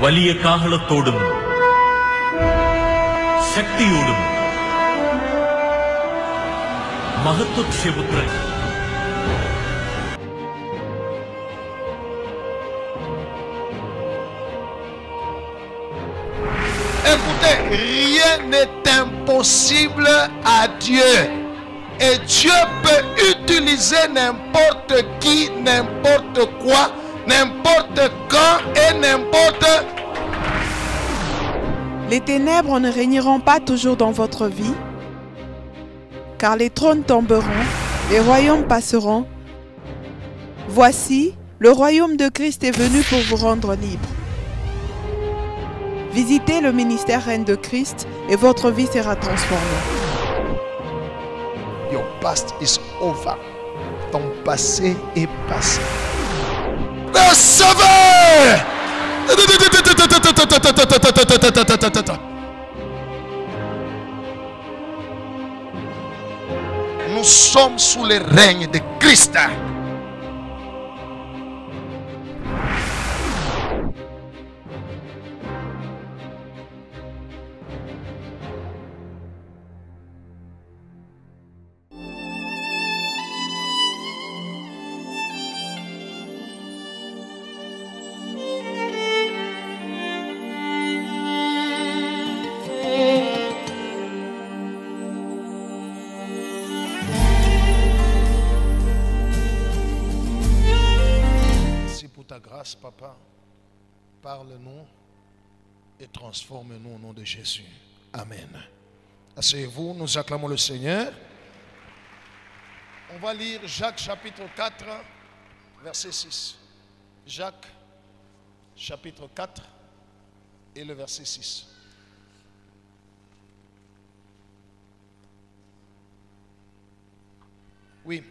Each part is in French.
വലിയ കാഹളത്തോടും ശക്തിയോടും മഹത്വക്ഷേപുത്രൻ Écoutez, rien n'est impossible à Dieu. Et Dieu peut utiliser n'importe qui, n'importe quoi, n'importe quand et n'importe. Les ténèbres ne régneront pas toujours dans votre vie, car les trônes tomberont, les royaumes passeront. Voici, le royaume de Christ est venu pour vous rendre libre. Visitez le ministère Reine de Christ et votre vie sera transformée. Your past is over. Ton passé est passé. Recevez! Nous sommes sous le règne de Christ. Ta grâce, Papa, parle-nous et transforme-nous au nom de Jésus. Amen. Asseyez-vous, nous acclamons le Seigneur. On va lire Jacques chapitre 4, verset 6. Jacques chapitre 4 et le verset 6. Oui.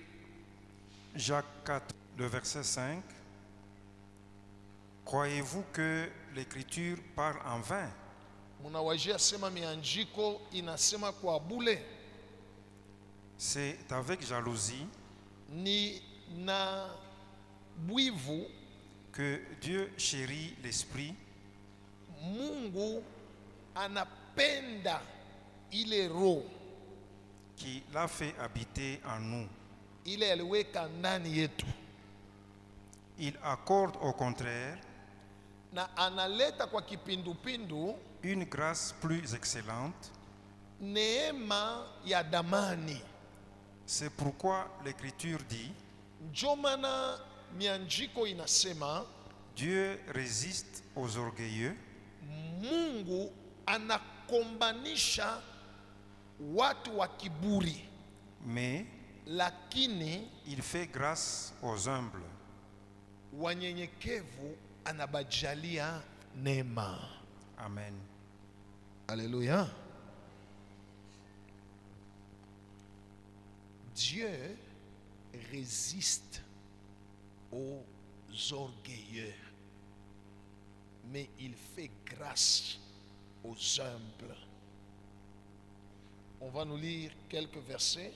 Jacques 4, le verset 5. Croyez-vous que l'écriture parle en vain? C'est avec jalousie que Dieu chérit l'esprit. Qui l'a fait habiter en nous. Il accorde au contraire une grâce plus excellente. C'est pourquoi l'Écriture dit: Dieu résiste aux orgueilleux, mais il fait grâce aux humbles. Wanyenyekevu anabajalia neema. Amen. Alléluia. Dieu résiste aux orgueilleux, mais il fait grâce aux humbles. On va nous lire quelques versets.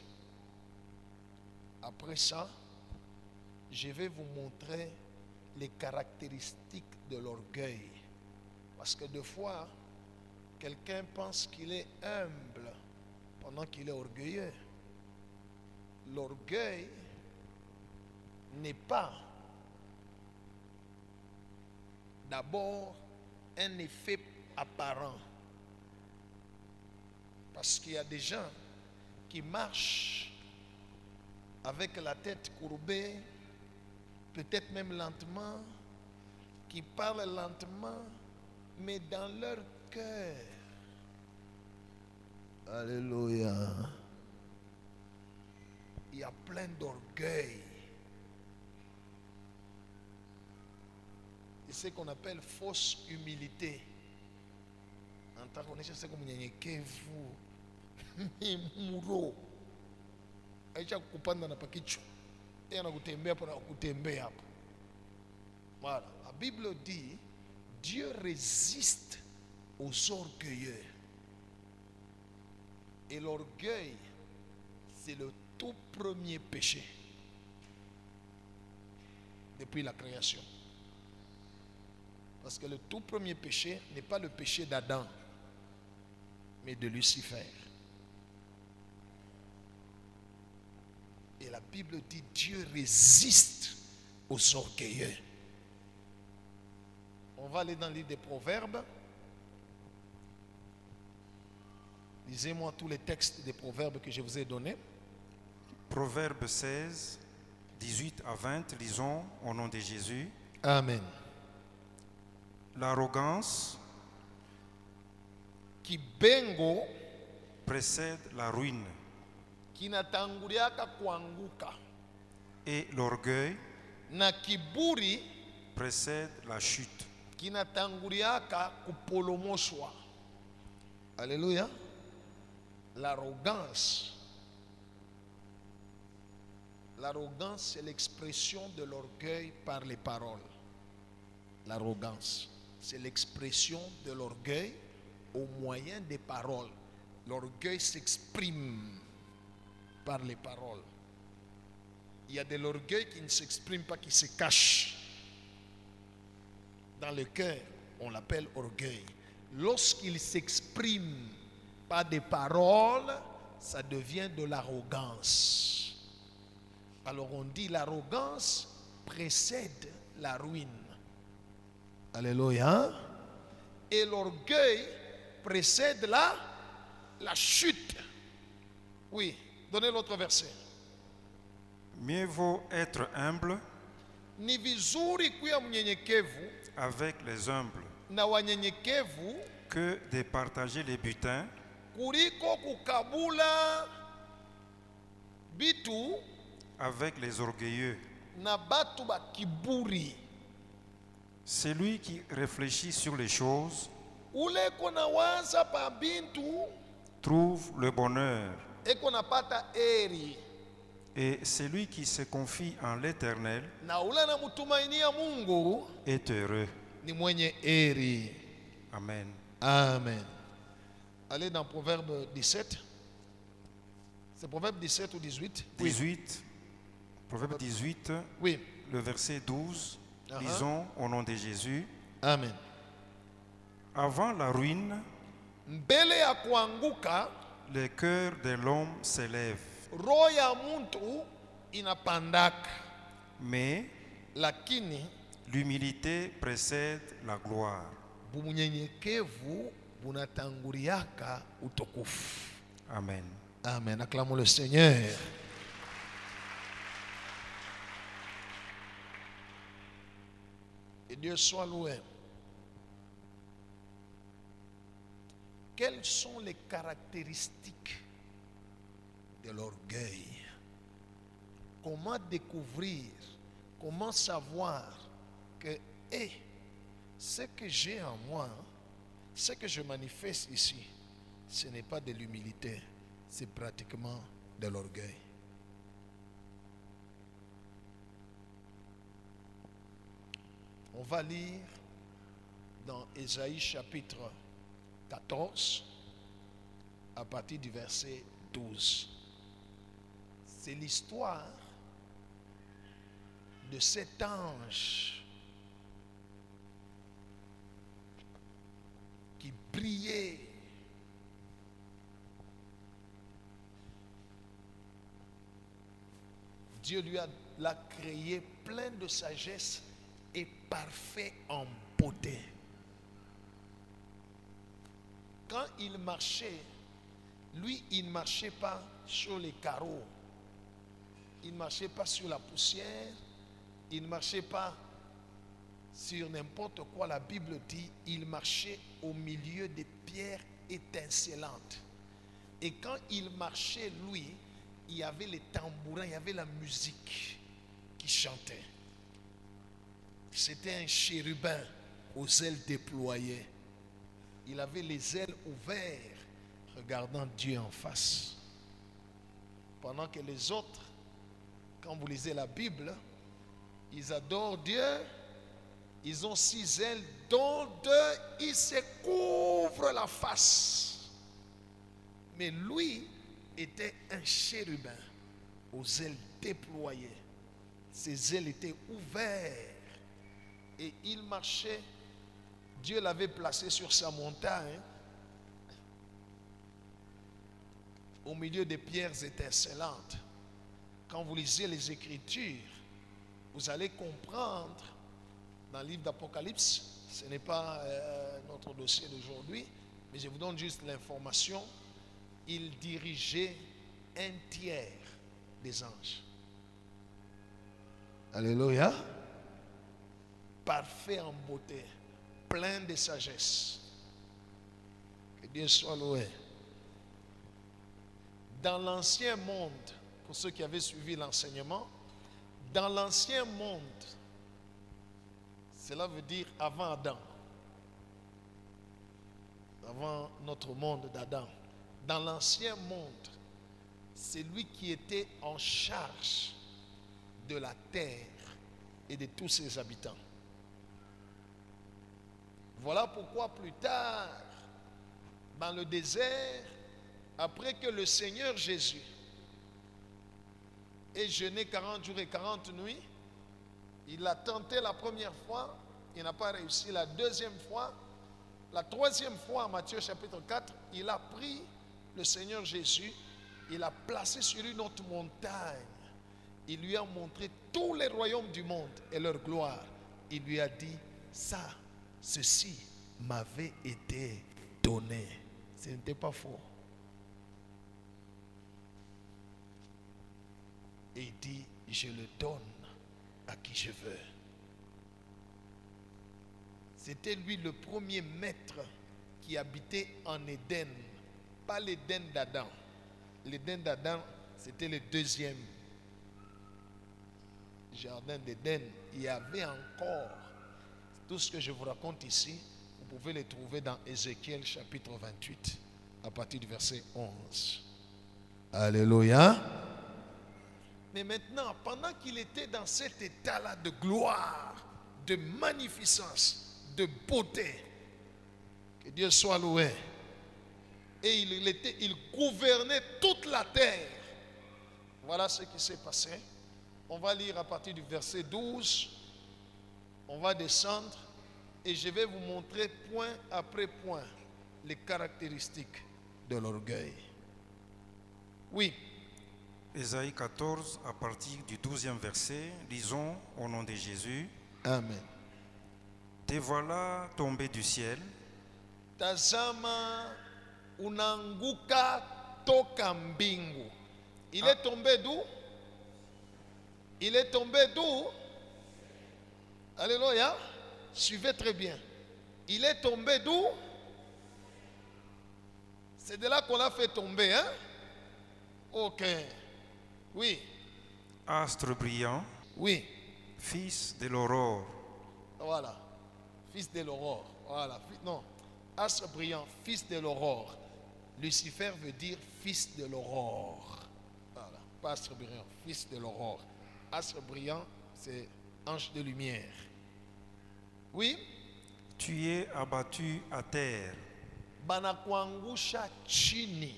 Après ça, je vais vous montrer les caractéristiques de l'orgueil. Parce que des fois, quelqu'un pense qu'il est humble pendant qu'il est orgueilleux. L'orgueil n'est pas d'abord un effet apparent. Parce qu'il y a des gens qui marchent avec la tête courbée, peut-être même lentement, qui parlent lentement, mais dans leur cœur. Alléluia. Il y a plein d'orgueil. Et ce qu'on appelle fausse humilité. En tant qu'on est c'est comme vous. Muro. Aisha kupanda na pakicho. Et on a kutembea pour kutembea hapo. Voilà, la Bible dit Dieu résiste aux orgueilleux. Et l'orgueil, c'est le tout premier péché depuis la création. Parce que le tout premier péché n'est pas le péché d'Adam, mais de Lucifer. Et la Bible dit Dieu résiste aux orgueilleux. On va aller dans le livre des Proverbes. Lisez-moi tous les textes des Proverbes que je vous ai donnés. Proverbe 16, 18 à 20, lisons au nom de Jésus. Amen. L'arrogance Kibengo précède la ruine kinatanguliaka kuanguka et l'orgueil na kiburi précède la chute. kinatanguliaka kupolomoshwa. Alléluia. L'arrogance. L'arrogance, c'est l'expression de l'orgueil par les paroles. L'arrogance, c'est l'expression de l'orgueil au moyen des paroles. L'orgueil s'exprime par les paroles. Il y a de l'orgueil qui ne s'exprime pas, qui se cache. Dans le cœur, on l'appelle orgueil. Lorsqu'il s'exprime par des paroles, ça devient de l'arrogance. Alors on dit l'arrogance précède la ruine. Alléluia. Et l'orgueil précède la chute. Oui, donnez l'autre verset. Mieux vaut être humble Ni vizuri kuwa mnyenyekevu avec les humbles na wanyenyekevu que de partager les butins kuliko kukabula bitu avec les orgueilleux. na batu ba kiburi. Celui qui réfléchit sur les choses Ule kona waza pa bintu trouve le bonheur, eko napata eri, et celui qui se confie en l'Éternel na ule na mutumainia Mungu est heureux. ni mwenye eri. Amen. Amen. Allez dans Proverbe 17. C'est Proverbe 17 ou 18? 18, Proverbe 18, Oui. le verset 12. Uh-huh. Lisons au nom de Jésus. Amen. Avant la ruine, Mbele ya kuanguka, le cœur de l'homme s'élève, roho ya muntu inapandaka, mais lakini l'humilité précède la gloire. bunyenyekevu bunatanguriaka utukufu. Amen. Amen. Acclamons le Seigneur. Et Dieu soit loué. Quelles sont les caractéristiques de l'orgueil? Comment découvrir, comment savoir que ce que j'ai en moi, ce que je manifeste ici, ce n'est pas de l'humilité, c'est pratiquement de l'orgueil. On va lire dans Ésaïe chapitre 14 à partir du verset 12. C'est l'histoire de cet ange qui brillait Dieu l'a créé plein de sagesse et parfait en beauté. Quand il marchait, lui, il ne marchait pas sur les carreaux. Il ne marchait pas sur la poussière. Il ne marchait pas sur n'importe quoi. La Bible dit, il marchait au milieu des pierres étincelantes. Et quand il marchait, lui, il y avait les tambourins, il y avait la musique qui chantait. C'était un chérubin aux ailes déployées. Il avait les ailes ouvertes, regardant Dieu en face. Pendant que les autres, quand vous lisez la Bible, ils adorent Dieu. Ils ont 6 ailes, dont 2, ils se couvrent la face. Mais lui était un chérubin aux ailes déployées. Ses ailes étaient ouvertes. Et il marchait Dieu l'avait placé sur sa montagne, au milieu des pierres étincelantes. Quand vous lisez les Écritures, vous allez comprendre dans le livre d'Apocalypse, ce n'est pas notre dossier d'aujourd'hui, mais je vous donne juste l'information, il dirigeait un tiers des anges. Alléluia. Parfait en beauté, plein de sagesse. Que Dieu soit loué. Dans l'ancien monde, pour ceux qui avaient suivi l'enseignement, dans l'ancien monde, cela veut dire avant Adam, avant notre monde d'Adam, dans l'ancien monde, c'est lui qui était en charge de la terre et de tous ses habitants. Voilà pourquoi plus tard, dans le désert, après que le Seigneur Jésus ait jeûné 40 jours et 40 nuits, il a tenté la première fois, il n'a pas réussi la deuxième fois, la troisième fois en Matthieu chapitre 4, il a pris le Seigneur Jésus, il l'a placé sur une autre montagne, il lui a montré tous les royaumes du monde et leur gloire. Il lui a dit, ça, ceci m'avait été donné. Ce n'était pas faux. Et il dit, je le donne à qui je veux. C'était lui le premier maître qui habitait en Éden, pas l'Éden d'Adam. L'Éden d'Adam, c'était le deuxième jardin d'Éden. Il y avait encore tout ce que je vous raconte ici, vous pouvez le trouver dans Ézéchiel chapitre 28, à partir du verset 11. Alléluia. Mais maintenant, pendant qu'il était dans cet état-là de gloire, de magnificence, de beauté, que Dieu soit loué, et il gouvernait toute la terre. Voilà ce qui s'est passé. On va lire à partir du verset 12. On va descendre et je vais vous montrer point après point les caractéristiques de l'orgueil. Oui. Ésaïe 14, à partir du 12e verset, lisons au nom de Jésus. Amen. Te voilà tombé du ciel, Tazama unanguka toka mbingu. Il est tombé d'où? Il est tombé d'où? Alléluia. Suivez très bien. Il est tombé d'où? C'est de là qu'on l'a fait tomber, hein? Ok. Oui. astre brillant, Oui. fils de l'aurore. Voilà. Fils de l'aurore. Voilà. Non. Astre brillant, fils de l'aurore. Lucifer veut dire fils de l'aurore. Voilà. Pas astre brillant, fils de l'aurore. Astre brillant, c'est ange de lumière. Oui. Tu es abattu à terre, Banakuangusha chini.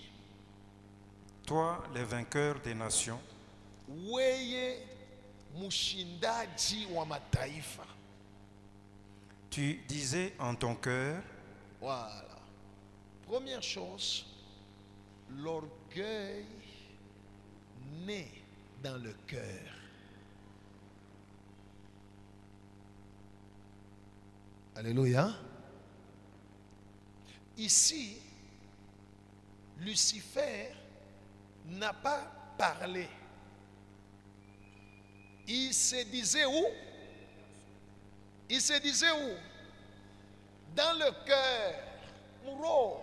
toi le vainqueur des nations. Weye mushindaji wa mataifa. Tu disais en ton cœur, Voilà. Première chose, l'orgueil naît dans le cœur. Alléluia. Ici, Lucifer n'a pas parlé. Il se disait où? Il se disait où? Dans le cœur. Mouro.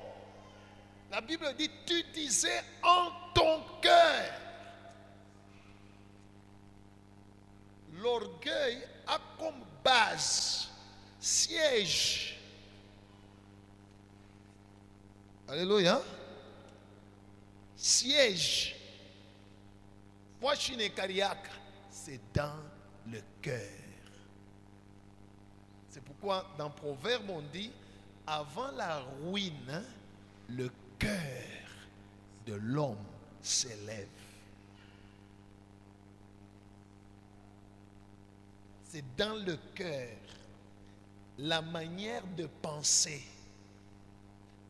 La Bible dit, tu disais en ton cœur. L'orgueil a comme base, siège. Alléluia. Siège. Moi, je suis Kariaka. C'est dans le cœur. C'est pourquoi dans Proverbe on dit, avant la ruine, le cœur de l'homme s'élève. C'est dans le cœur. la manière de penser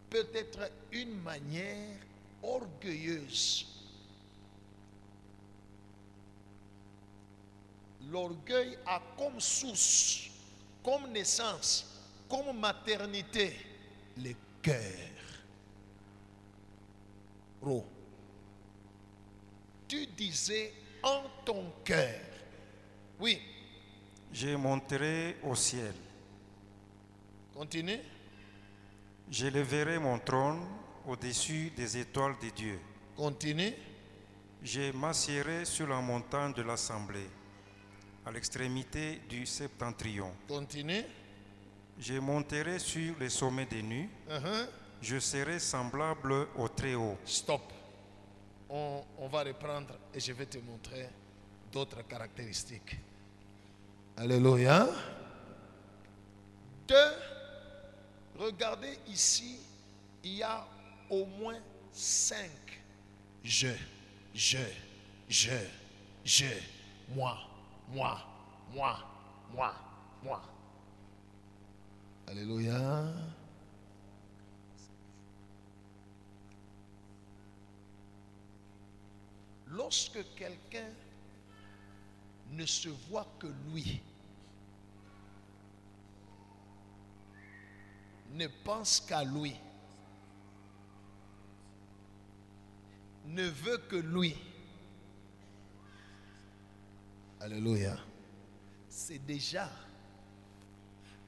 peut être une manière orgueilleuse. L'orgueil a comme source, comme naissance, comme maternité, le cœur. Tu disais en ton cœur. Oui. Je monterai au ciel. Continue. J'élèverai mon trône au-dessus des étoiles de Dieu. Continue. Je m'assiérai sur la montagne de l'assemblée, à l'extrémité du septentrion. Continue. Je monterai sur les sommets des nues. Je serai semblable au Très-Haut. Stop. On va reprendre et je vais te montrer d'autres caractéristiques. Alléluia. 2. Regardez ici, il y a au moins 5. Je, moi. Alléluia. Lorsque quelqu'un ne se voit que lui, ne pense qu'à lui, ne veut que lui, alléluia, c'est déjà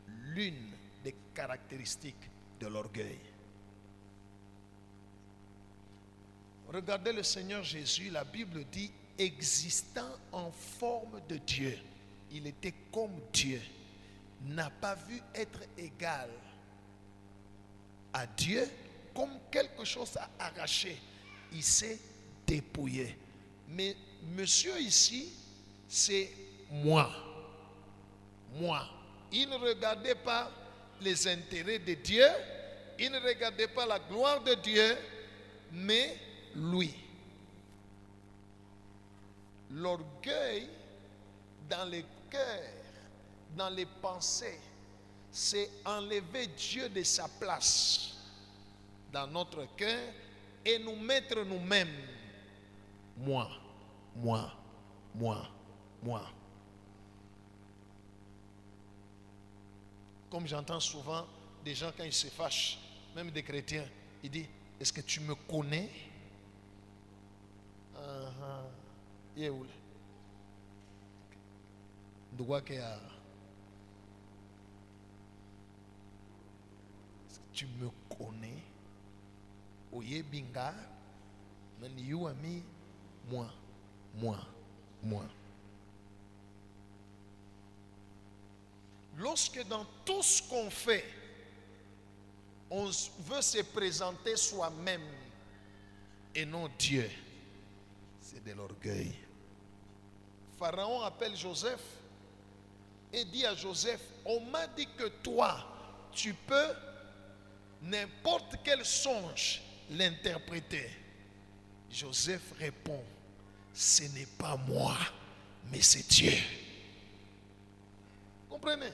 l'une des caractéristiques de l'orgueil. Regardez le Seigneur Jésus, la Bible dit, existant en forme de Dieu, il était comme Dieu, n'a pas vu être égal à Dieu comme quelque chose à arracher. Il s'est dépouillé. Mais monsieur ici, c'est moi. Il ne regardait pas les intérêts de Dieu, il ne regardait pas la gloire de Dieu, mais lui. L'orgueil dans les cœurs, dans les pensées, c'est enlever Dieu de sa place dans notre cœur et nous mettre nous-mêmes. Moi. Comme j'entends souvent des gens quand ils se fâchent, même des chrétiens, ils disent, est-ce que tu me connais? Tu me connais? Oye binga, nani you ami, moi. Lorsque dans tout ce qu'on fait, on veut se présenter soi-même et non Dieu, c'est de l'orgueil. Pharaon appelle Joseph et dit à Joseph, on m'a dit que toi, tu peux n'importe quel songe l'interpréter. Joseph répond, ce n'est pas moi, mais c'est Dieu. Comprenez?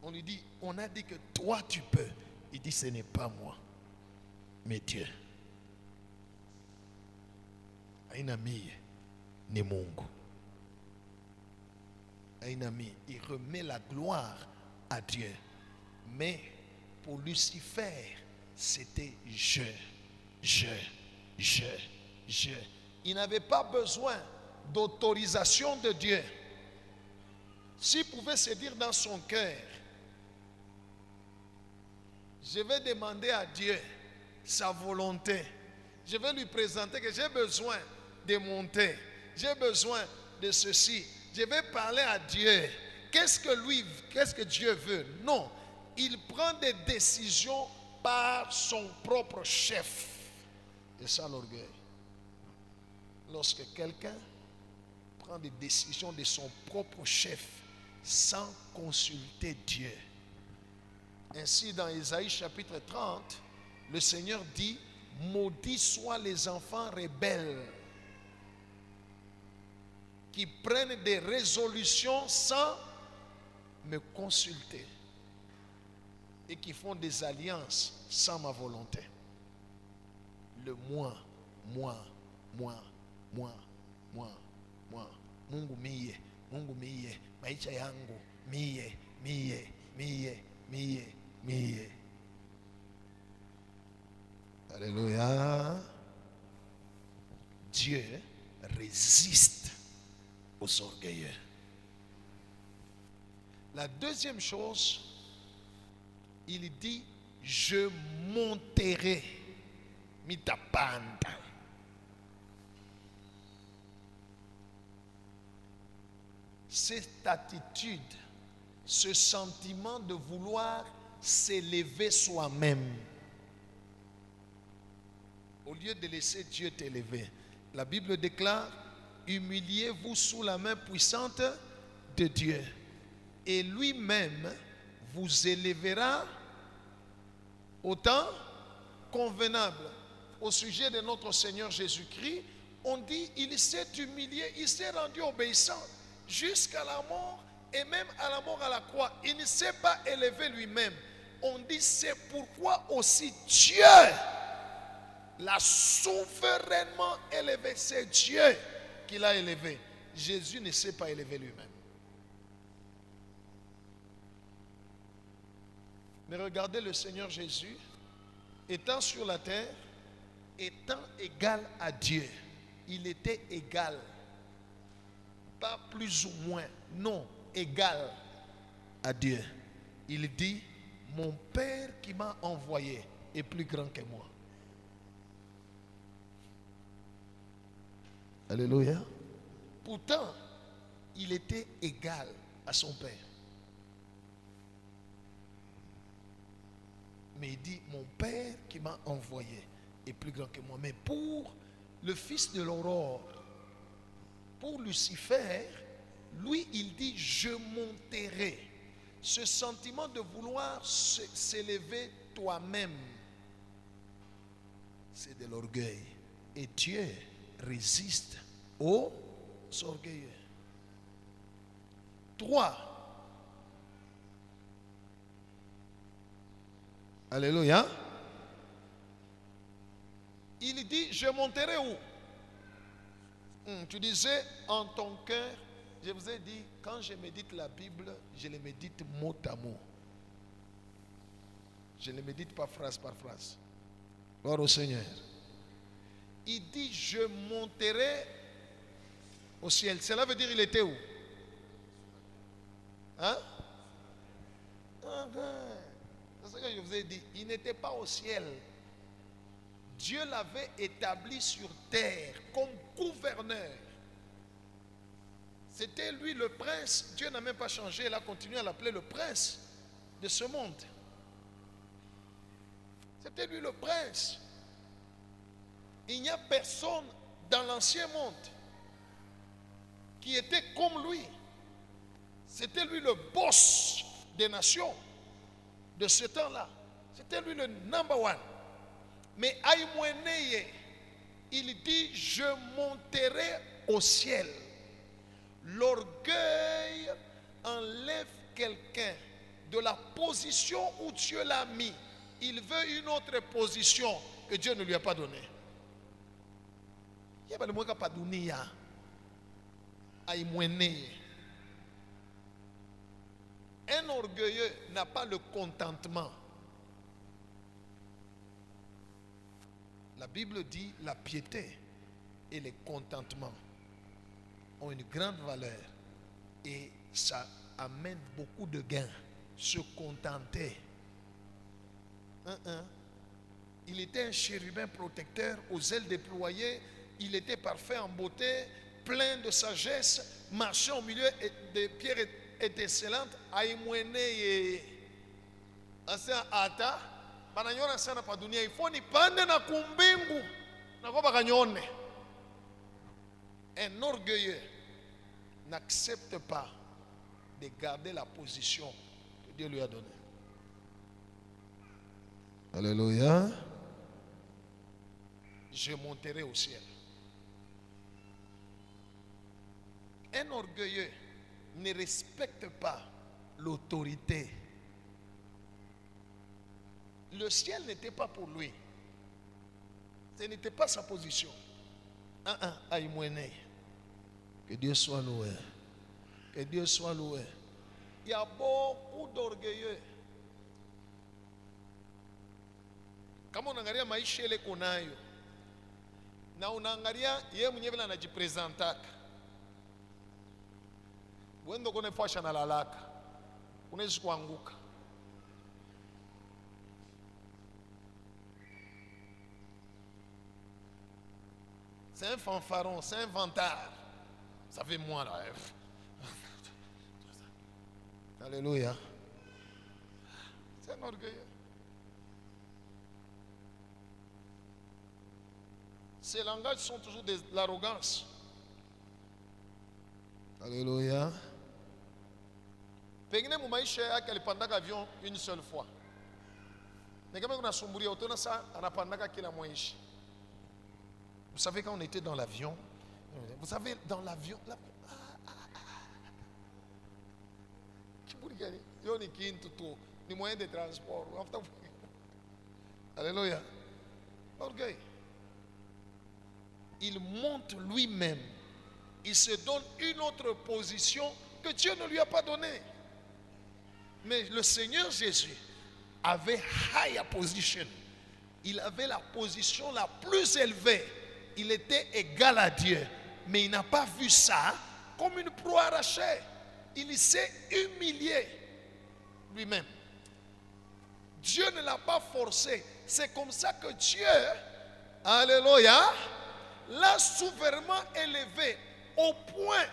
On lui dit, on a dit que toi tu peux. Il dit, ce n'est pas moi, mais Dieu. Un ami, ni Mungu. Un ami, il remet la gloire à Dieu. Mais pour Lucifer, c'était je. Il n'avait pas besoin d'autorisation de Dieu. S'il pouvait se dire dans son cœur, je vais demander à Dieu sa volonté. Je vais lui présenter que j'ai besoin de monter. J'ai besoin de ceci. Je vais parler à Dieu. Qu'est-ce que Dieu veut? Non. Il prend des décisions par son propre chef. Et ça l'orgueil. Lorsque quelqu'un prend des décisions de son propre chef sans consulter Dieu. Ainsi, dans Ésaïe chapitre 30, le Seigneur dit, maudits soient les enfants rebelles qui prennent des résolutions sans me consulter et qui font des alliances sans ma volonté. Le moi. Mungu miye, maisha yangu, miye. Alléluia. Dieu résiste aux orgueilleux. La deuxième chose, il dit, je monterai mitapanda. Cette attitude, ce sentiment de vouloir s'élever soi-même, au lieu de laisser Dieu t'élever. La Bible déclare, humiliez-vous sous la main puissante de Dieu, et lui-même vous élèvera au temps convenable. Au sujet de notre Seigneur Jésus-Christ, on dit, il s'est humilié, il s'est rendu obéissant jusqu'à la mort, et même à la mort à la croix. Il ne s'est pas élevé lui-même. On dit, c'est pourquoi aussi Dieu l'a souverainement élevé. C'est Dieu qui l'a élevé. Jésus ne s'est pas élevé lui-même. Mais regardez le Seigneur Jésus, étant sur la terre, étant égal à Dieu. Il était égal. Pas plus ou moins, non, égal à Dieu. Il dit, mon Père qui m'a envoyé est plus grand que moi. Alléluia. Pourtant, il était égal à son Père. Mais il dit, mon Père qui m'a envoyé est plus grand que moi. Mais pour le fils de l'aurore, pour Lucifer, lui, il dit, je monterai. Ce sentiment de vouloir s'élever toi-même, c'est de l'orgueil. Et Dieu résiste aux orgueilleux. 3. Alléluia. Il dit, je monterai où? Tu disais en ton cœur, je vous ai dit, quand je médite la Bible, je le médite mot à mot. Je ne le médite pas phrase par phrase. Gloire au Seigneur. Il dit, je monterai au ciel. Cela veut dire, il était où? Hein? C'est ce que je vous ai dit. Il n'était pas au ciel. Dieu l'avait établi sur terre comme gouverneur. C'était lui le prince. Dieu n'a même pas changé. Il a continué à l'appeler le prince de ce monde. C'était lui le prince. Il n'y a personne dans l'ancien monde qui était comme lui. C'était lui le boss des nations de ce temps-là. C'était lui le number one. Mais Aïmouéneye, il dit, je monterai au ciel. L'orgueil enlève quelqu'un de la position où Dieu l'a mis. Il veut une autre position que Dieu ne lui a pas donnée. Il n'y a pas de moins pas donné à Aïmouéneye. Un orgueilleux n'a pas le contentement. La Bible dit la piété et le contentement ont une grande valeur et ça amène beaucoup de gains. Se contenter. Il était un chérubin protecteur aux ailes déployées. Il était parfait en beauté, plein de sagesse, marchait au milieu de pierres étincelantes. Aïmouéneye asa ata bananyona sana pa dunia ifoni pande na kumbingu na kwa bakanyone. Un orgueilleux n'accepte pas de garder la position que Dieu lui a donnée. Alléluia. Je monterai au ciel. un orgueilleux ne respecte pas l'autorité. Le ciel n'était pas pour lui. Ce n'était pas sa position. Que Dieu soit loué. Que Dieu soit loué. Il y a beaucoup d'orgueilleux. Kama unaangalia maisha ile kunayo na unaangalia yeye mwenyewe vile anajipresentaka, wendo kone fasha na lalaka, unaweza kuanguka. C'est un fanfaron, c'est un vantard. Ça fait moi là. Alléluia. C'est un orgueilleux. Ces langages sont toujours de l'arrogance. Alléluia. Pengine mumaisha yake alipandaka avion une seule fois. Mais kama unasumbulia utona saa anapandaka kila mwaishi. Vous savez quand on était dans l'avion, vous savez dans l'avion là, ni moyen de transport. Alléluia. Orgueil. Il monte lui-même. Il se donne une autre position que Dieu ne lui a pas donnée. Mais le Seigneur Jésus avait higher position. Il avait la position la plus élevée. Il était égal à Dieu. Mais il n'a pas vu ça comme une proie arrachée. Il s'est humilié lui-même. Dieu ne l'a pas forcé. C'est comme ça que Dieu, alléluia, l'a souverainement élevé au point,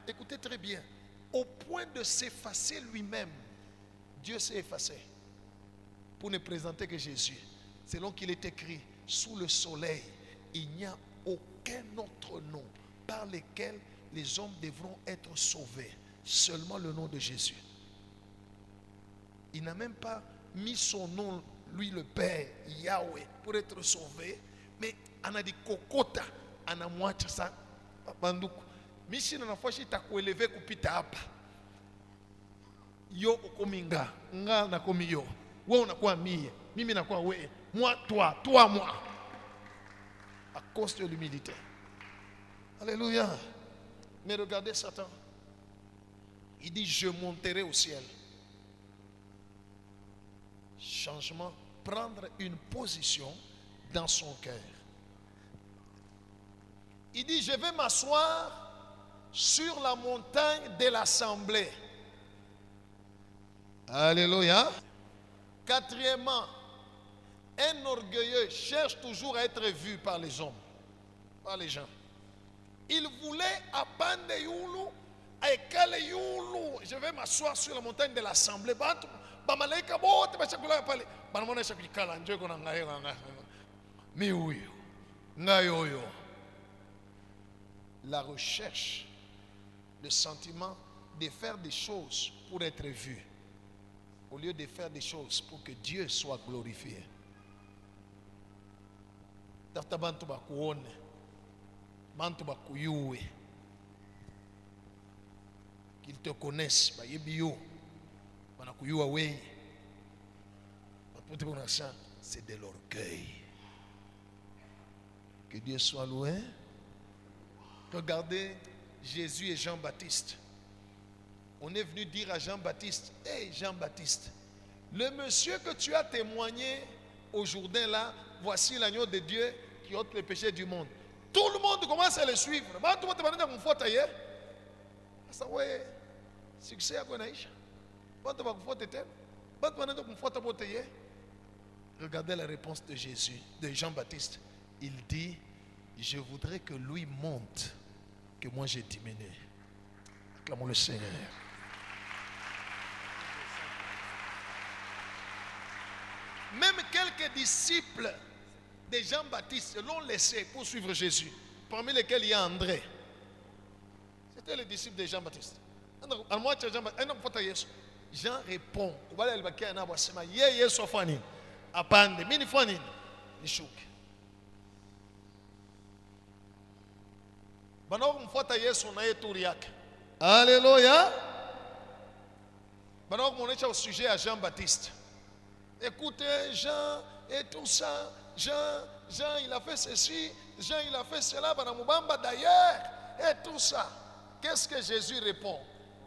écoutez très bien, au point de s'effacer lui-même. Dieu s'est effacé pour ne présenter que Jésus. Selon qu'il est écrit, sous le soleil, il n'y a aucun autre nom par lequel les hommes devront être sauvés. Seulement le nom de Jésus. Il n'a même pas mis son nom, lui le Père, Yahweh, pour être sauvé. Mais on a dit kokota, on a moitié ça. Banduku. Mishi na nafashi takueleve kupita hapa. Yo ukominga, nga na komi yo. Wewe unakuwa mie, mimi nakuwa wewe. Moi, toi, moi. À cause de l'humilité. Alléluia. Mais regardez Satan. Il dit, je monterai au ciel. Changement, prendre une position dans son cœur. Il dit, je vais m'asseoir sur la montagne de l'assemblée. Alléluia. Quatrièmement, un orgueilleux cherche toujours à être vu par les hommes, par les gens. Il voulait apprendre Yulu, je vais m'asseoir sur la montagne de l'assemblée. La recherche, le sentiment de faire des choses pour être vu, au lieu de faire des choses pour que Dieu soit glorifié. Qu'ils te connaissent, c'est de l'orgueil. Que Dieu soit loué. Regardez Jésus et Jean-Baptiste. On est venu dire à Jean-Baptiste, hey Jean-Baptiste, le monsieur que tu as témoigné au Jourdain là, voici l'agneau de Dieu qui ôte les péchés du monde. Tout le monde commence à le suivre. Regardez la réponse de Jésus, de Jean-Baptiste. Il dit, je voudrais que lui monte, que moi j'ai diminué. Acclamons le Seigneur. Même quelques disciples de Jean-Baptiste l'ont laissé pour suivre Jésus, parmi lesquels il y a André. C'était le disciple de Jean-Baptiste. Jean répond, Alléluia. Maintenant, on est au sujet à Jean-Baptiste. Écoutez, Jean et tout ça. Jean, il a fait ceci. Jean, il a fait cela. Banamubamba d'ailleurs. Et tout ça. Qu'est-ce que Jésus répond?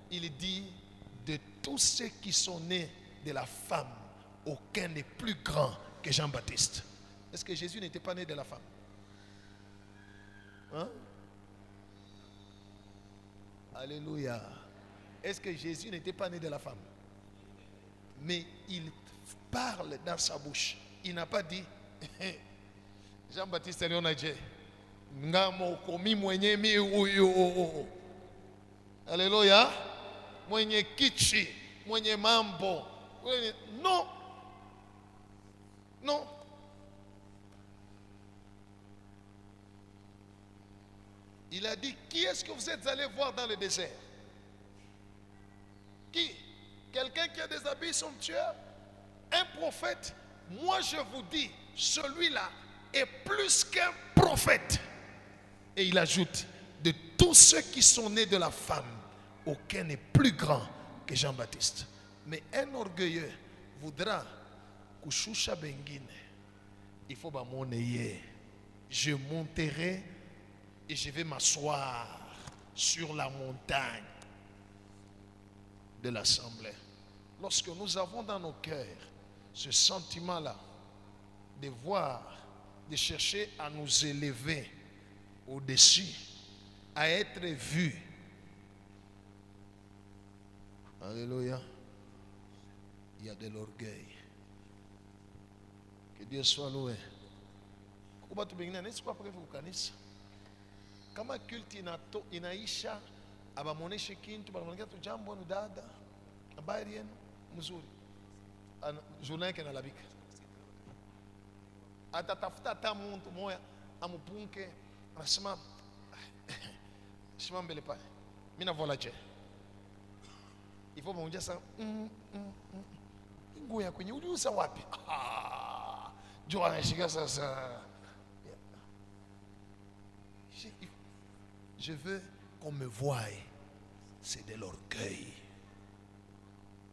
Il dit, de tous ceux qui sont nés de la femme, aucun n'est plus grand que Jean-Baptiste. Est-ce que Jésus n'était pas né de la femme? Hein? Alléluia. Est-ce que Jésus n'était pas né de la femme? Mais il parle dans sa bouche. Il n'a pas dit Jean-Baptiste Leonadje. Alléluia. Mwenye kichi, mwenye mambo. Non. Non. Il a dit, qui est-ce que vous êtes allé voir dans le désert? Qui? Quelqu'un qui a des habits somptueux? Un prophète? Moi je vous dis, celui-là est plus qu'un prophète. Et il ajoute, de tous ceux qui sont nés de la femme, aucun n'est plus grand que Jean-Baptiste. Mais un orgueilleux voudra kushusha bengine. Il faut m'amener. Je monterai et je vais m'asseoir sur la montagne de l'assemblée. Lorsque nous avons dans nos cœurs ce sentiment-là de voir, de chercher à nous élever au-dessus, à être vus. Alléluia. Il y a de l'orgueil. Que Dieu soit loué. Kama kulti inaisha, abamoneshe kintu, banamonesha tu jambo ni dada, habari yenu mzuri. Journée yake nalabika. Atatafuta hata mtu moya amupunke, anasema shima mbele pale. Mimi navola je. Il faut m'onja ça. Nguo ya kwenye uliuza wapi? Jo anashika sasa. Je veux qu'on me voie. C'est de l'orgueil.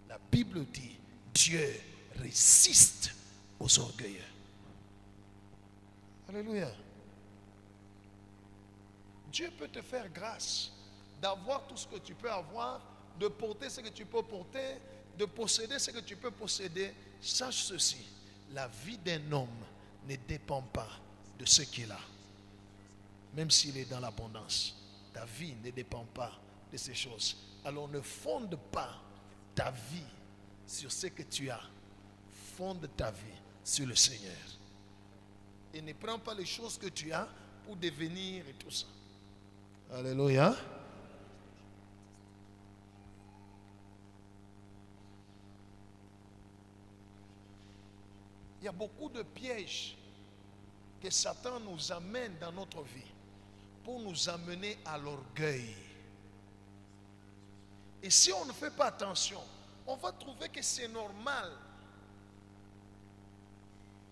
La Bible dit, Dieu résiste aux orgueilleux. Alléluia. Dieu peut te faire grâce d'avoir tout ce que tu peux avoir, de porter ce que tu peux porter, de posséder ce que tu peux posséder. Sache ceci, la vie d'un homme ne dépend pas de ce qu'il a. Même s'il est dans l'abondance, ta vie ne dépend pas de ces choses. Alors ne fonde pas ta vie sur ce que tu as. Fonde ta vie sur le Seigneur. Et ne prends pas les choses que tu as pour devenir et tout ça. Alléluia. Il y a beaucoup de pièges que Satan nous amène dans notre vie pour nous amener à l'orgueil. Et si on ne fait pas attention, on va trouver que c'est normal.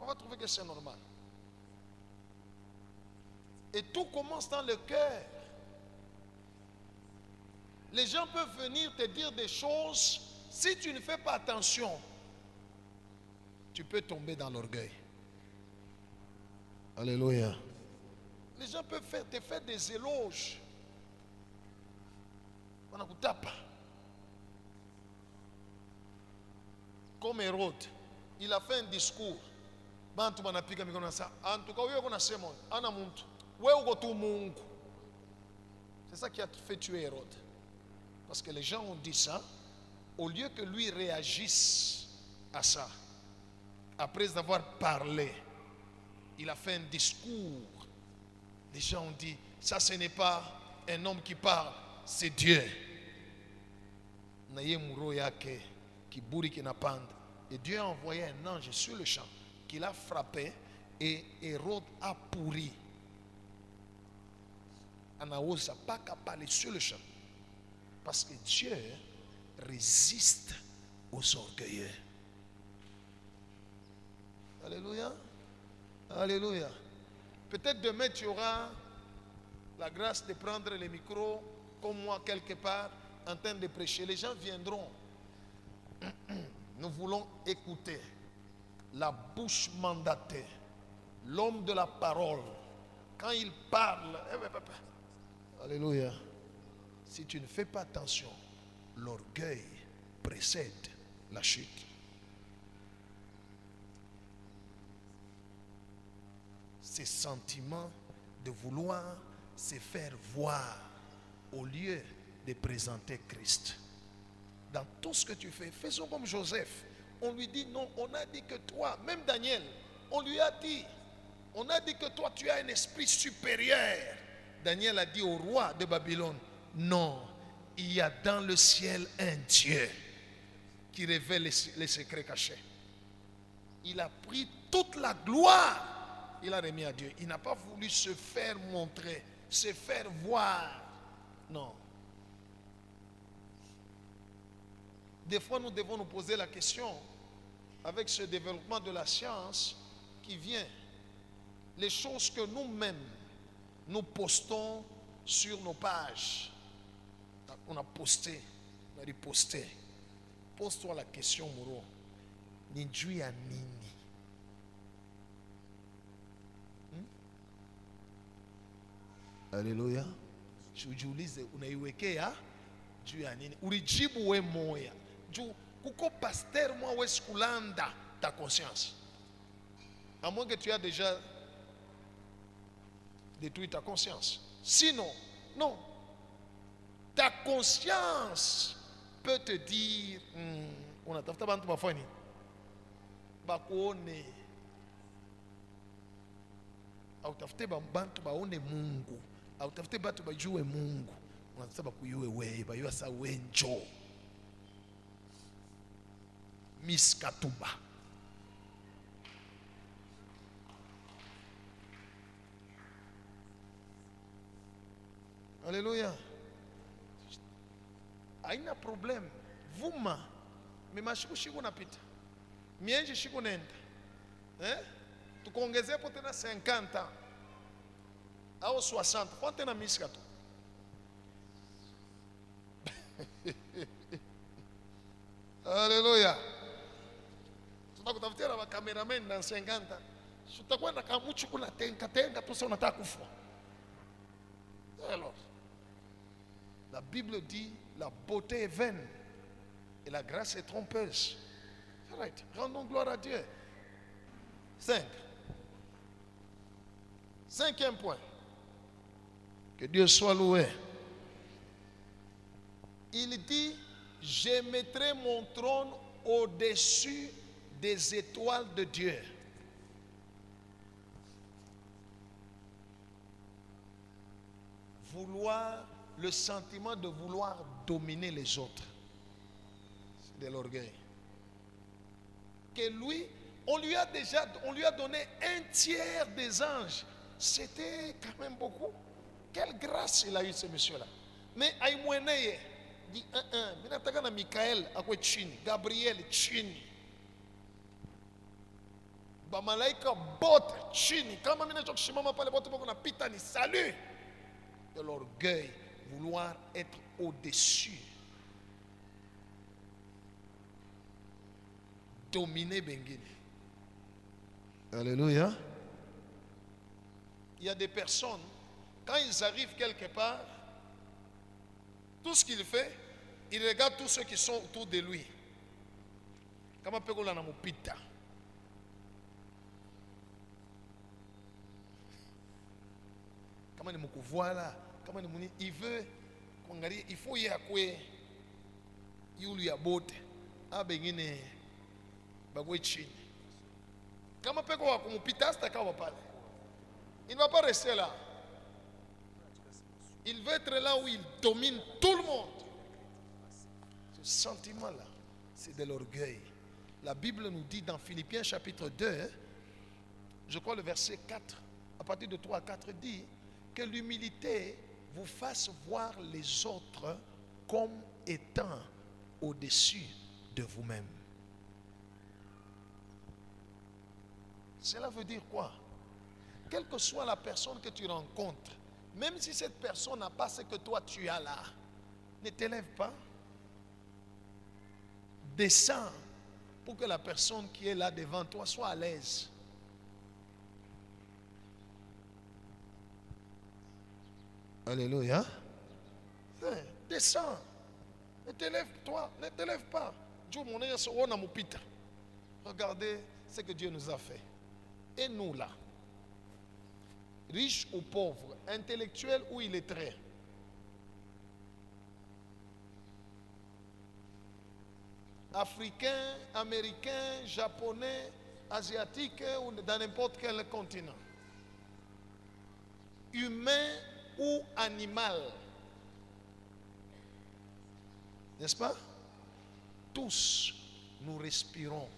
On va trouver que c'est normal. Et tout commence dans le cœur. Les gens peuvent venir te dire des choses. Si tu ne fais pas attention, tu peux tomber dans l'orgueil. Alléluia. Les gens peuvent te faire des éloges. On a tape. Comme Hérode, il a fait un discours. En tout cas, c'est ça qui a fait tuer Hérode. Parce que les gens ont dit ça. Au lieu que lui réagisse à ça, après avoir parlé, il a fait un discours. Les gens ont dit, ça ce n'est pas un homme qui parle, c'est Dieu. Et Dieu a envoyé un ange sur le champ qui l'a frappé et Hérode a pourri. Anaos n'a pas qu'à parler sur le champ. Parce que Dieu résiste aux orgueilleux. Alléluia. Alléluia. Peut-être demain tu auras la grâce de prendre le micro comme moi quelque part en train de prêcher, les gens viendront. Nous voulons écouter la bouche mandatée, l'homme de la parole. Quand il parle, alléluia. Si tu ne fais pas attention, l'orgueil précède la chute. Ces sentiments de vouloir se faire voir au lieu de présenter Christ. Dans tout ce que tu fais, faisons comme Joseph. On lui dit non, on a dit que toi, même Daniel, on lui a dit, on a dit que toi tu as un esprit supérieur. Daniel a dit au roi de Babylone, non, il y a dans le ciel un Dieu qui révèle les secrets cachés. Il a pris toute la gloire, il a remis à Dieu. Il n'a pas voulu se faire montrer, se faire voir. Non. Des fois, nous devons nous poser la question, avec ce développement de la science qui vient, les choses que nous-mêmes, nous postons sur nos pages. On a posté, on a riposté. Pose-toi la question, Mouro. Ninjui ya nini? Alléluia. Ujiulize unaiwekea juu ya nini? Ulijibu we moya. Juu kuko pasteur moi wesi kulanda ta conscience. À moins que tu as déjà détruit ta conscience. Sinon, non. Ta conscience peut te dire, on a tafuta bantu bafani. Bakuone. Au tafute bantu baone Mungu. Au tafute bantu bajue Mungu. Unatafuta bakuyue wewe, bayua sa wenjo. Miss Katuba. Alléluia. Haina problème. Vuma. Mima shiku napita. Mienji shiku nenda. Tukuongezea po tena 50 ans. Au 60. Kwa tena Miss Katuba. Alléluia. Tutakutafutia na cameraman na 50. Tutakuwa na kamuchu kuna tenga tu sasa unataka kufa. Alors, la Bible dit la beauté est vaine et la grâce est trompeuse. Right. Rendons gloire à Dieu. 5. Cinquième point. Que Dieu soit loué. Il dit, je mettrai mon trône au-dessus des étoiles de Dieu. Vouloir, le sentiment de vouloir dominer les autres, c'est de l'orgueil. Que lui, on lui a donné un tiers des anges. C'était quand même beaucoup. Quelle grâce il a eu ce monsieur-là. Mais Aïmoueneye dit minataka na Michael akwe chini, Gabriel chini, bamalaika bote chini. Kama mimi nacho kushimama pale bote boko na pita ni salut. De l'orgueil, vouloir être au-dessus, dominer Bengine. Alléluia. Il y a des personnes, quand ils arrivent quelque part, tout ce qu'il fait, il regarde tous ceux qui sont autour de lui. Comme un peu comme la mupita. Comment il voilà, comment il veut il faut y aller il lui a botte a bengine bagwe chini. Kama peko wa kumupita sitakawa pale. Il ne va pas rester là. Il veut être là où il domine tout le monde. Ce sentiment-là, c'est de l'orgueil. La Bible nous dit dans Philippiens chapitre 2, je crois le verset 4, à partir de 3 à 4, dit que l'humilité vous fasse voir les autres comme étant au-dessus de vous-même. Cela veut dire quoi? Quelle que soit la personne que tu rencontres, même si cette personne n'a pas ce que toi tu as là, Ne t'élève pas. Descends pour que la personne qui est là devant toi soit à l'aise. Alléluia. Descends. Ne t'élève toi, ne t'élève pas. Regardez ce que Dieu nous a fait. Et nous là, riches ou pauvres, intellectuels ou illettrés, africains, américains, japonais, asiatiques ou dans n'importe quel continent, humain ou animal, n'est-ce pas? Tous nous respirons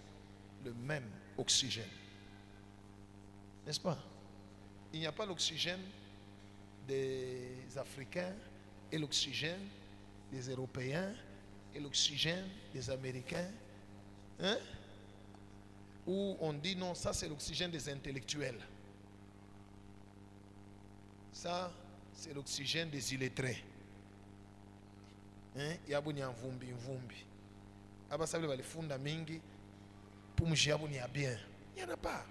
le même oxygène, n'est-ce pas? Il n'y a pas l'oxygène des Africains et l'oxygène des Européens et l'oxygène des Américains, hein? Où on dit non, ça c'est l'oxygène des intellectuels, ça c'est l'oxygène des illettrés, hein? Yabu ni mvumbi mvumbi aba sabile bali funda mingi pour mji yabu ni bien. Il n'y en a pas.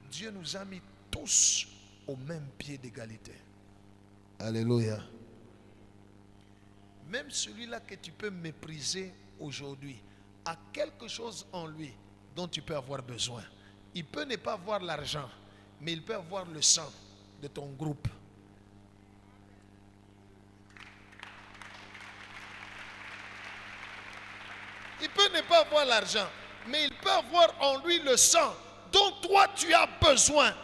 Dieu nous a mis tous au même pied d'égalité. Alléluia. Même celui-là que tu peux mépriser aujourd'hui a quelque chose en lui dont tu peux avoir besoin. Il peut ne pas avoir l'argent, mais il peut avoir le sang de ton groupe. Il peut ne pas avoir l'argent, mais il peut avoir en lui le sang dont toi tu as besoin.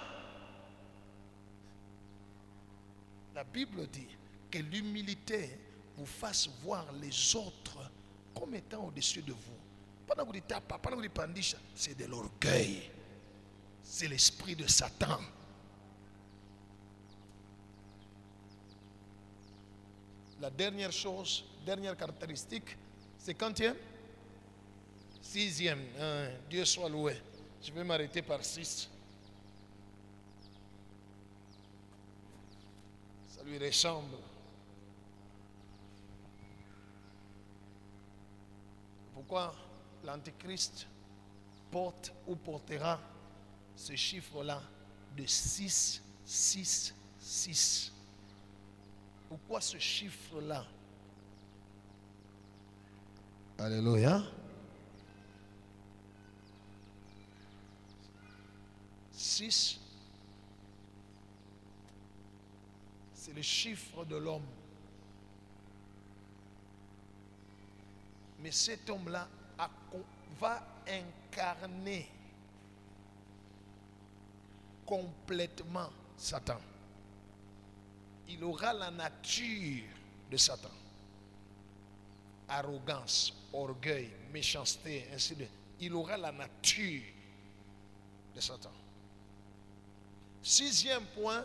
La Bible dit que l'humilité vous fasse voir les autres comme étant au-dessus de vous. Pendant que vous dites tapa, pendant que vous dites pandisha, c'est de l'orgueil. C'est l'esprit de Satan. La dernière chose, dernière caractéristique, c'est quantième? Sixième. Dieu soit loué. Je vais m'arrêter par 6. Ça lui ressemble. Pourquoi l'Antéchrist porte ou portera ce chiffre-là de 6, 6, 6? Pourquoi ce chiffre-là? Alléluia. 6, c'est le chiffre de l'homme. Mais cet homme-là va incarner complètement Satan. Il aura la nature de Satan. Arrogance, orgueil, méchanceté, ainsi de suite. Il aura la nature de Satan. Sixième point,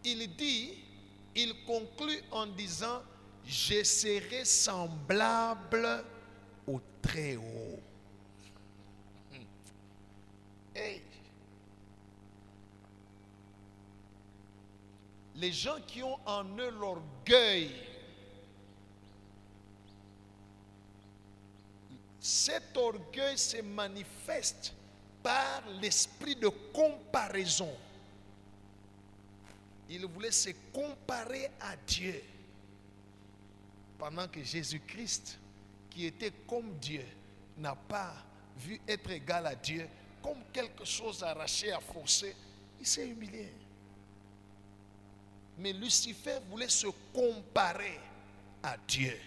il conclut en disant: je serai semblable au Très-Haut. Hey. Les gens qui ont en eux l'orgueil, cet orgueil se manifeste par l'esprit de comparaison. Il voulait se comparer à Dieu. Pendant que Jésus-Christ, qui était comme Dieu, n'a pas vu être égal à Dieu, comme quelque chose arraché à forcer, il s'est humilié. Mais Lucifer voulait se comparer à Dieu.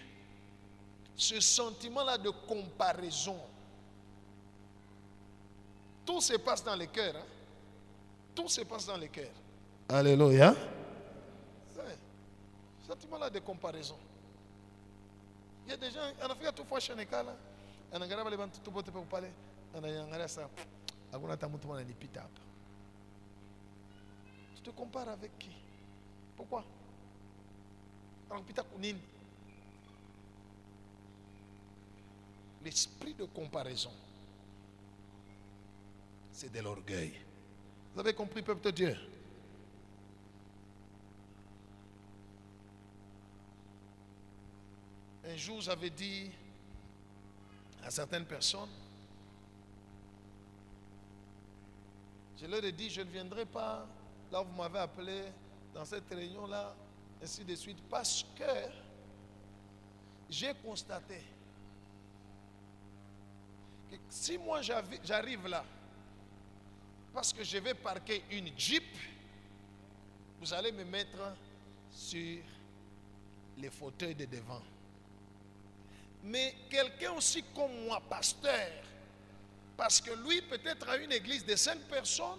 Ce sentiment-là de comparaison, tout se passe dans le cœur. Hein? Tout se passe dans le cœur. Alléluia. Ce sentiment-là de comparaison. Il y a des gens, en Afrique, tout fois chez Nekala, en Angara, les gens tout le monde parler, en Angara, ça, tu te compares avec qui? Pourquoi? L'esprit de comparaison, c'est de l'orgueil. Vous avez compris, peuple de Dieu? Un jour, j'avais dit à certaines personnes, je leur ai dit, je ne viendrai pas là où vous m'avez appelé, dans cette réunion-là, ainsi de suite, parce que j'ai constaté que si moi j'arrive là, parce que je vais parquer une Jeep, vous allez me mettre sur les fauteuils de devant. Mais quelqu'un aussi comme moi, pasteur, parce que lui peut-être a une église de 5 personnes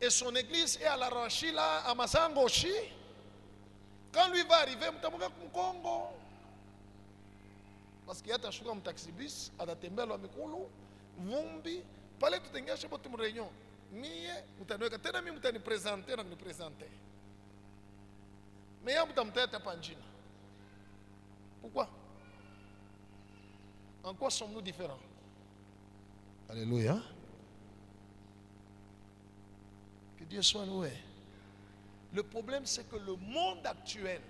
et son église est à la Rachi là, à Masangochi. Quand lui va arriver, Congo, parce qu'il y a un choix de taxibus, à la Tembelo, à Mikulu, Vumbi, palais tout un gars, je sais pas tout mon réunion. Mie, mutanoeka, tena mi mutani présenter, na me présenter. Mais il y a un panjina. Pourquoi? En quoi sommes-nous différents? Alléluia. Que Dieu soit loué. Le problème, c'est que le monde actuel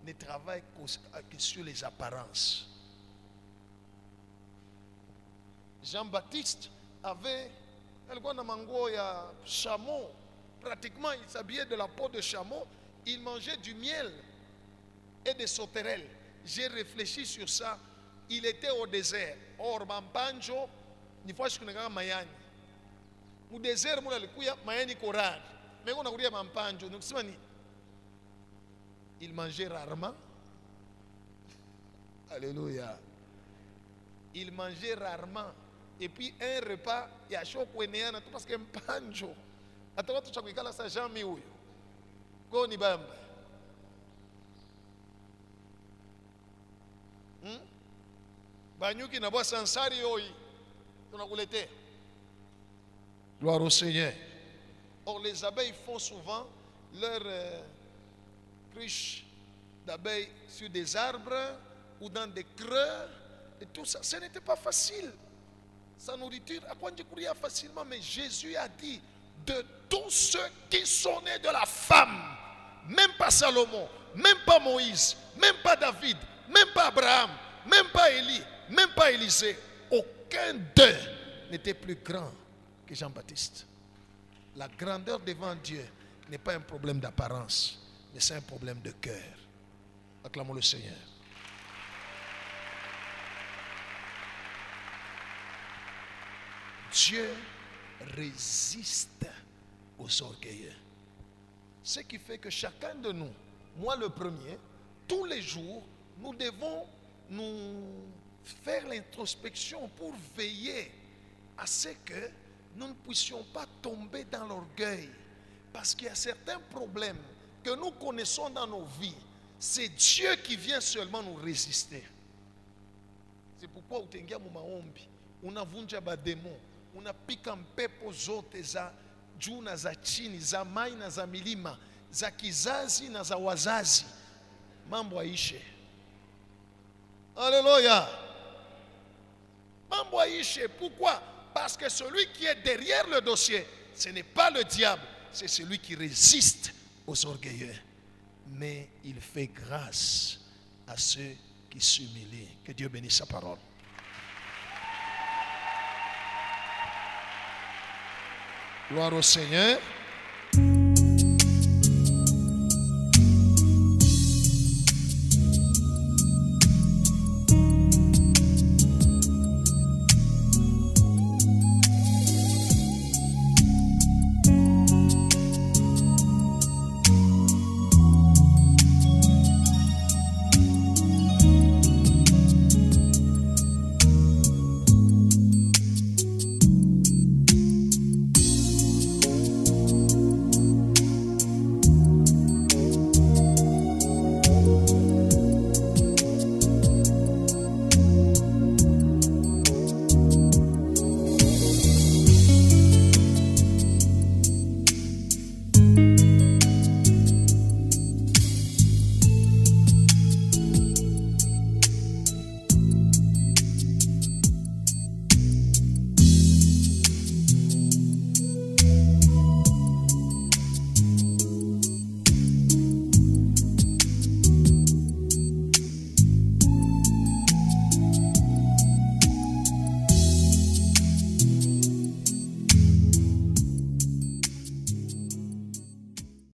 ne travaille que sur les apparences. Jean-Baptiste avait un mango ya chameau. Pratiquement, il s'habillait de la peau de chameau. Il mangeait du miel et des sauterelles. J'ai réfléchi sur ça. Il était au désert. Or, Mampanjo, ni fois je connais mayani. Au désert, moi, le mayani korar. Mais on a oublié Mampanjo. Donc, il mangeait rarement. Alléluia. Il mangeait rarement. Et puis, un repas, il y a chaud parce que Mampanjo. Attends, tu as dit ça, Jean-Mi. Go ni bamba. Banyuki na bois sansari oi. Gloire au Seigneur. Or, les abeilles font souvent leur cruche d'abeilles sur des arbres ou dans des creux et tout ça. Ce n'était pas facile. Sa nourriture, à quoi on courait facilement, mais Jésus a dit de tous ceux qui sont nés de la femme, même pas Salomon, même pas Moïse, même pas David, même pas Abraham, même pas Élie, même pas Élisée, aucun d'eux n'était plus grand que Jean-Baptiste. La grandeur devant Dieu n'est pas un problème d'apparence, mais c'est un problème de cœur. Acclamons le Seigneur. Dieu résiste aux orgueilleux. Ce qui fait que chacun de nous, moi le premier, tous les jours, nous devons nous faire l'introspection pour veiller à ce que nous ne puissions pas tomber dans l'orgueil. Parce qu'il y a certains problèmes que nous connaissons dans nos vies. C'est Dieu qui vient seulement nous résister. C'est pourquoi on a vunja ba démon, on a pika mpepo zote za juu na za chini, za mai na za milima, za kizazi na za wazazi. Mambo aishe. Alléluia. Mambo aishe. Pourquoi? Parce que celui qui est derrière le dossier, ce n'est pas le diable, c'est celui qui résiste aux orgueilleux. Mais il fait grâce à ceux qui s'humilient. Que Dieu bénisse sa parole. Gloire au Seigneur.